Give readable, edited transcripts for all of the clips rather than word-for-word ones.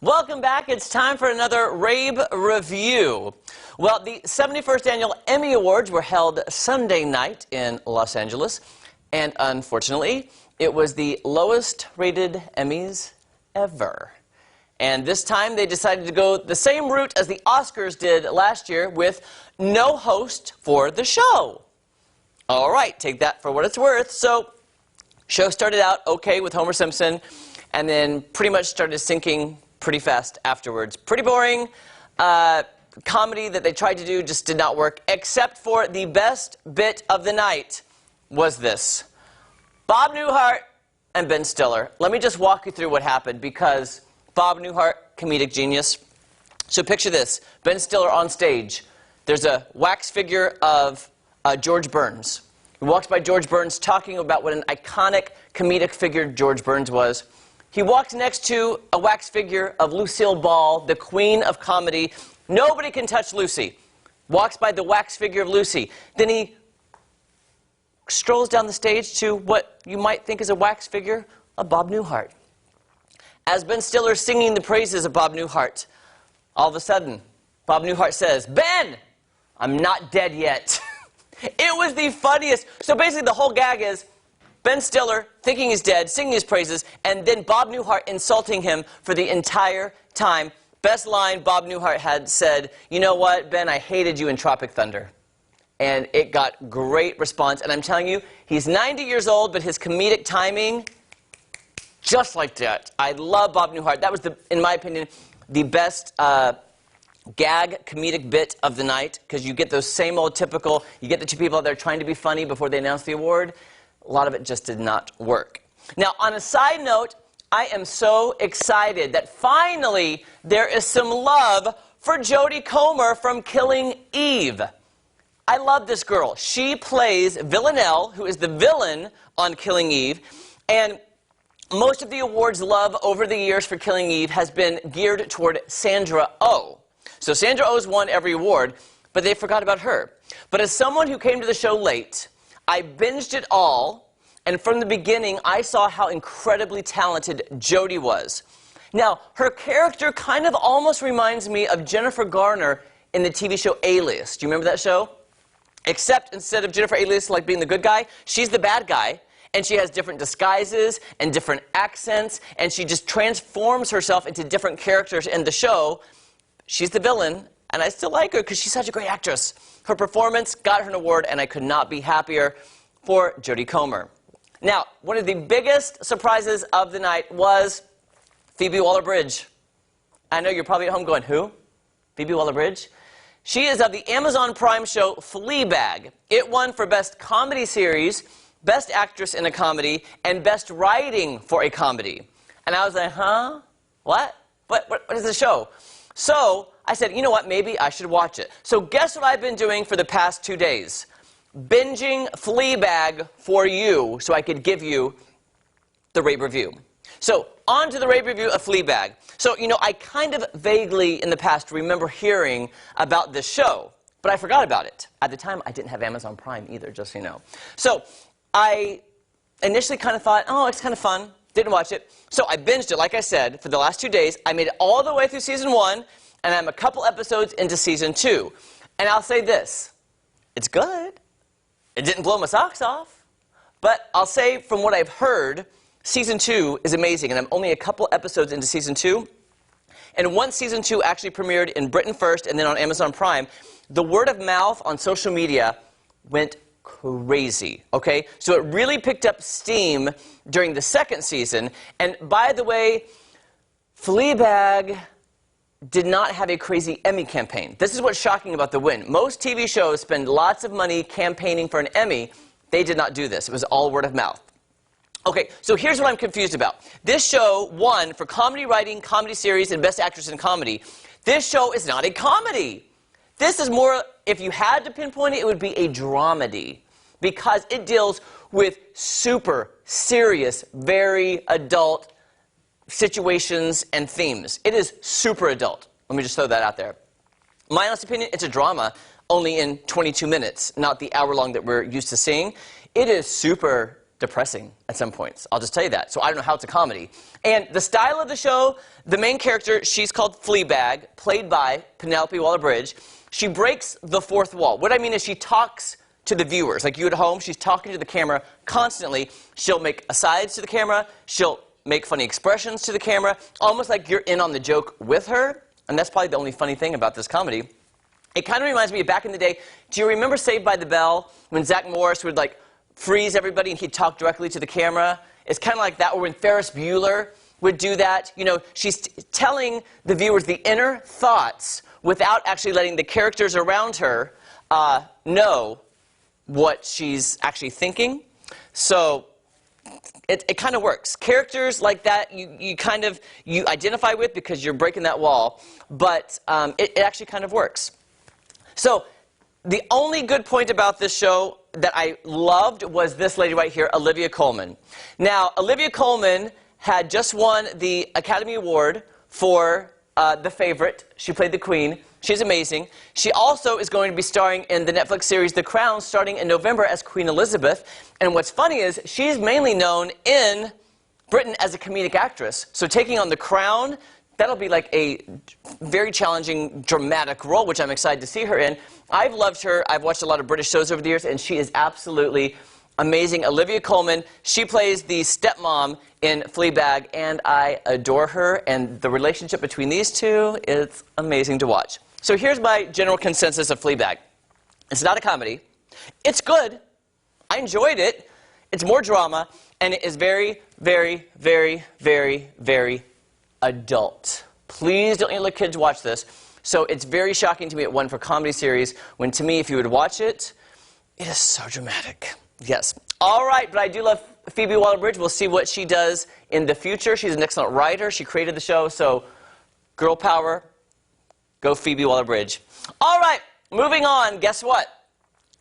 Welcome back. It's time for another Rabe Review. Well, the 71st Annual Emmy Awards were held Sunday night in Los Angeles, and unfortunately, it was the lowest rated Emmys ever. And this time, they decided to go the same route as the Oscars did last year with no host for the show. All right, take that for what it's worth. So, show started out okay with Homer Simpson, and then pretty much started sinking pretty fast afterwards. Pretty boring. Comedy that they tried to do just did not work, except for the best bit of the night was this. Bob Newhart and Ben Stiller. Let me just walk you through what happened, because Bob Newhart, comedic genius. So picture this. Ben Stiller on stage. There's a wax figure of George Burns. He walks by George Burns talking about what an iconic comedic figure George Burns was. He walks next to a wax figure of Lucille Ball, the queen of comedy. Nobody can touch Lucy. Walks by the wax figure of Lucy. Then he strolls down the stage to what you might think is a wax figure of Bob Newhart. As Ben Stiller is singing the praises of Bob Newhart, all of a sudden, Bob Newhart says, "Ben, I'm not dead yet." It was the funniest. So basically the whole gag is Ben Stiller thinking he's dead, singing his praises, and then Bob Newhart insulting him for the entire time. Best line Bob Newhart had said, "You know what, Ben, I hated you in Tropic Thunder." And it got great response. And I'm telling you, he's 90 years old, but his comedic timing, just like that. I love Bob Newhart. That was, in my opinion, the best gag comedic bit of the night, because you get those same old typical, you get the two people out there trying to be funny before they announce the award. A lot of it just did not work. Now, on a side note, I am so excited that finally there is some love for Jodie Comer from Killing Eve. I love this girl. She plays Villanelle, who is the villain on Killing Eve, and most of the awards love over the years for Killing Eve has been geared toward Sandra Oh. So Sandra Oh's won every award, but they forgot about her. But as someone who came to the show late, I binged it all, and from the beginning, I saw how incredibly talented Jodie was. Now, her character kind of almost reminds me of Jennifer Garner in the TV show Alias. Do you remember that show? Except instead of Jennifer Alias like being the good guy, she's the bad guy, and she has different disguises and different accents, and she just transforms herself into different characters in the show. She's the villain, and I still like her because she's such a great actress. Her performance got her an award, and I could not be happier for Jodie Comer. Now, one of the biggest surprises of the night was Phoebe Waller-Bridge. I know you're probably at home going, who? Phoebe Waller-Bridge? She is of the Amazon Prime show Fleabag. It won for Best Comedy Series, Best Actress in a Comedy, and Best Writing for a Comedy. And I was like, huh? What? What is the show? So I said, you know what, maybe I should watch it. So guess what I've been doing for the past 2 days? Binging Fleabag for you so I could give you the Rabe Review. So on to the Rabe Review of Fleabag. So, you know, I kind of vaguely in the past remember hearing about this show, but I forgot about it. At the time, I didn't have Amazon Prime either, just so you know. So I initially kind of thought, oh, it's kind of fun. Didn't watch it. So I binged it, like I said, for the last 2 days. I made it all the way through Season 1, and I'm a couple episodes into Season 2. And I'll say this. It's good. It didn't blow my socks off. But I'll say, from what I've heard, Season 2 is amazing, and I'm only a couple episodes into Season 2. And once Season 2 actually premiered in Britain first and then on Amazon Prime, the word of mouth on social media went crazy, okay? So it really picked up steam during the second season. And by the way, Fleabag did not have a crazy Emmy campaign. This is what's shocking about the win. Most TV shows spend lots of money campaigning for an Emmy. They did not do this. It was all word of mouth. Okay, so here's what I'm confused about. This show won for Comedy Writing, Comedy Series, and Best Actress in Comedy. This show is not a comedy. This is more, if you had to pinpoint it, it would be a dramedy, because it deals with super serious, very adult situations and themes. It is super adult. Let me just throw that out there. My honest opinion, it's a drama, only in 22 minutes, not the hour long that we're used to seeing. It is super depressing at some points. I'll just tell you that. So I don't know how it's a comedy. And the style of the show, the main character, she's called Fleabag, played by Penelope Waller-Bridge. She breaks the fourth wall. What I mean is she talks to the viewers. Like you at home, she's talking to the camera constantly. She'll make asides to the camera. She'll make funny expressions to the camera, almost like you're in on the joke with her. And that's probably the only funny thing about this comedy. It kind of reminds me of back in the day. Do you remember Saved by the Bell when Zach Morris would like freeze everybody and he'd talk directly to the camera? It's kind of like that, or when Ferris Bueller would do that. You know, she's telling the viewers the inner thoughts without actually letting the characters around her know what she's actually thinking. So it kind of works. Characters like that you identify with because you're breaking that wall, but it actually kind of works. So the only good point about this show that I loved was this lady right here, Olivia Colman. Now, Olivia Colman had just won the Academy Award for The Favorite. She played the Queen. She's amazing. She also is going to be starring in the Netflix series The Crown starting in November as Queen Elizabeth. And what's funny is she's mainly known in Britain as a comedic actress. So taking on The Crown, that'll be like a very challenging, dramatic role, which I'm excited to see her in. I've loved her. I've watched a lot of British shows over the years, and she is absolutely amazing. Olivia Colman, she plays the stepmom in Fleabag, and I adore her. And the relationship between these two is amazing to watch. So here's my general consensus of Fleabag. It's not a comedy. It's good. I enjoyed it. It's more drama, and it is very, very, very, very, very adult. Please don't you let kids watch this. So it's very shocking to me it won for comedy series, when to me, if you would watch it, it is so dramatic. Yes. All right, but I do love Phoebe Waller-Bridge. We'll see what she does in the future. She's an excellent writer. She created the show, so girl power. Go Phoebe Waller-Bridge. All right, moving on. Guess what?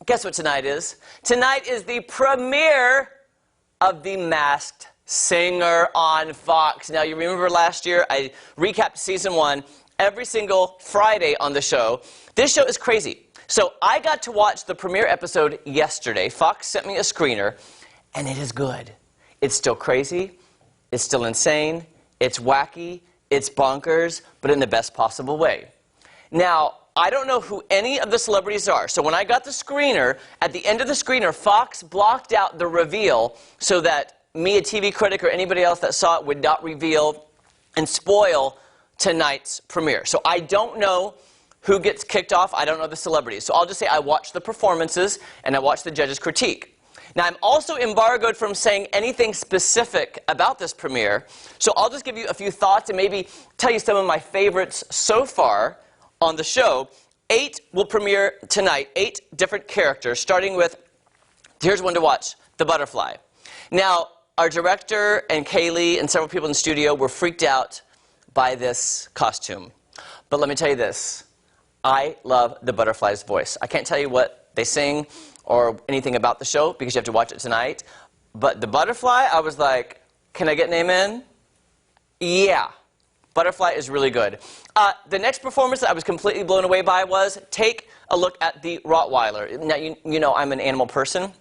Guess what tonight is? Tonight is the premiere of The Masked Singer on Fox. Now, you remember last year, I recapped season 1 every single Friday on the show. This show is crazy. So I got to watch the premiere episode yesterday. Fox sent me a screener, and it is good. It's still crazy. It's still insane. It's wacky. It's bonkers, but in the best possible way. Now, I don't know who any of the celebrities are. So when I got the screener, at the end of the screener, Fox blocked out the reveal so that me, a TV critic, or anybody else that saw it would not reveal and spoil tonight's premiere. So I don't know who gets kicked off. I don't know the celebrities. So I'll just say I watched the performances and I watched the judges' critique. Now, I'm also embargoed from saying anything specific about this premiere. So I'll just give you a few thoughts and maybe tell you some of my favorites so far on the show. 8 will premiere tonight, 8 different characters, starting with, here's one to watch, The Butterfly. Now, our director and Kaylee and several people in the studio were freaked out by this costume. But let me tell you this. I love the butterfly's voice. I can't tell you what they sing or anything about the show because you have to watch it tonight. But the butterfly, I was like, can I get an amen? Yeah. Butterfly is really good. The next performance that I was completely blown away by was take a look at the Rottweiler. Now, you know I'm an animal person,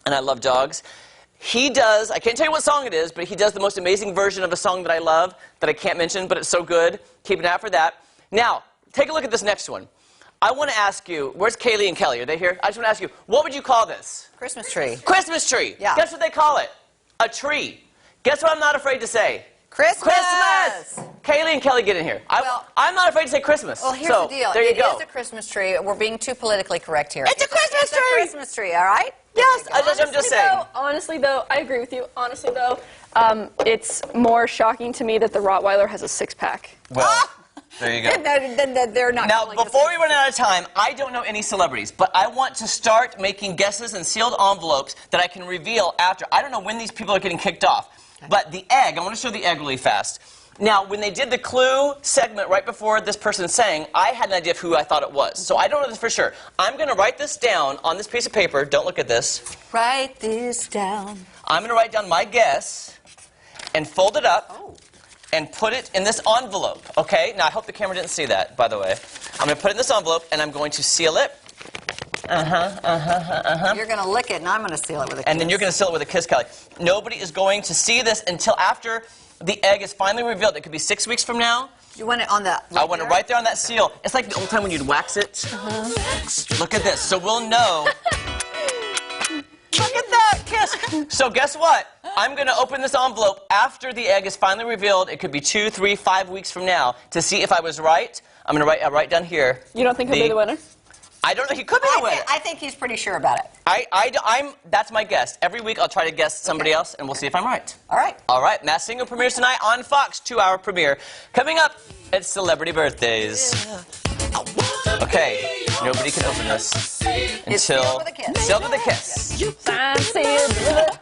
and I love dogs. He does, I can't tell you what song it is, but he does the most amazing version of a song that I love that I can't mention, but it's so good. Keep an eye out for that. Now, take a look at this next one. I want to ask you, where's Kaylee and Kelly? Are they here? I just want to ask you, what would you call this? Christmas tree. Christmas tree. Yeah. Guess what they call it? A tree. Guess what I'm not afraid to say? Christmas! Christmas! Kaylee and Kelly, get in here. I'm not afraid to say Christmas. Well, here's the deal. There you go. It is a Christmas tree. We're being too politically correct here. It's a Christmas tree! It's a Christmas tree, all right? Yes, I'm just saying. Honestly, though, I agree with you. Honestly, though, it's more shocking to me that the Rottweiler has a six-pack. Well, there you go. Then they're not. Now, before we run out of time, I don't know any celebrities, but I want to start making guesses and sealed envelopes that I can reveal after. I don't know when these people are getting kicked off, but the egg, I want to show the egg really fast. Now, when they did the clue segment right before this person sang, I had an idea of who I thought it was. So I don't know this for sure. I'm going to write this down on this piece of paper. Don't look at this. Write this down. I'm going to write down my guess and fold it up and put it in this envelope, okay? Now, I hope the camera didn't see that, by the way. I'm going to put it in this envelope, and I'm going to seal it. You're going to lick it, and I'm going to seal it with a kiss. And then you're going to seal it with a kiss, Kelly. Nobody is going to see this until after the egg is finally revealed. It could be 6 weeks from now. You want it on the... I want it right there on that seal. It's like the old time when you'd wax it. Look at this. So we'll know. Look at that kiss. So guess what? I'm going to open this envelope after the egg is finally revealed. It could be 2, 3, 5 weeks from now to see if I was right. I'm going to write down here. You don't think he'll be the winner? I don't know. He could be the winner. I think he's pretty sure about it. That's my guess. Every week I'll try to guess somebody else, and we'll see if I'm right. All right. All right. Masked Singer premieres tonight on Fox. 2-hour premiere. Coming up, it's celebrity birthdays. Okay. Nobody can open this until It's sealed with a kiss. Sealed with a kiss. I'm sealed with a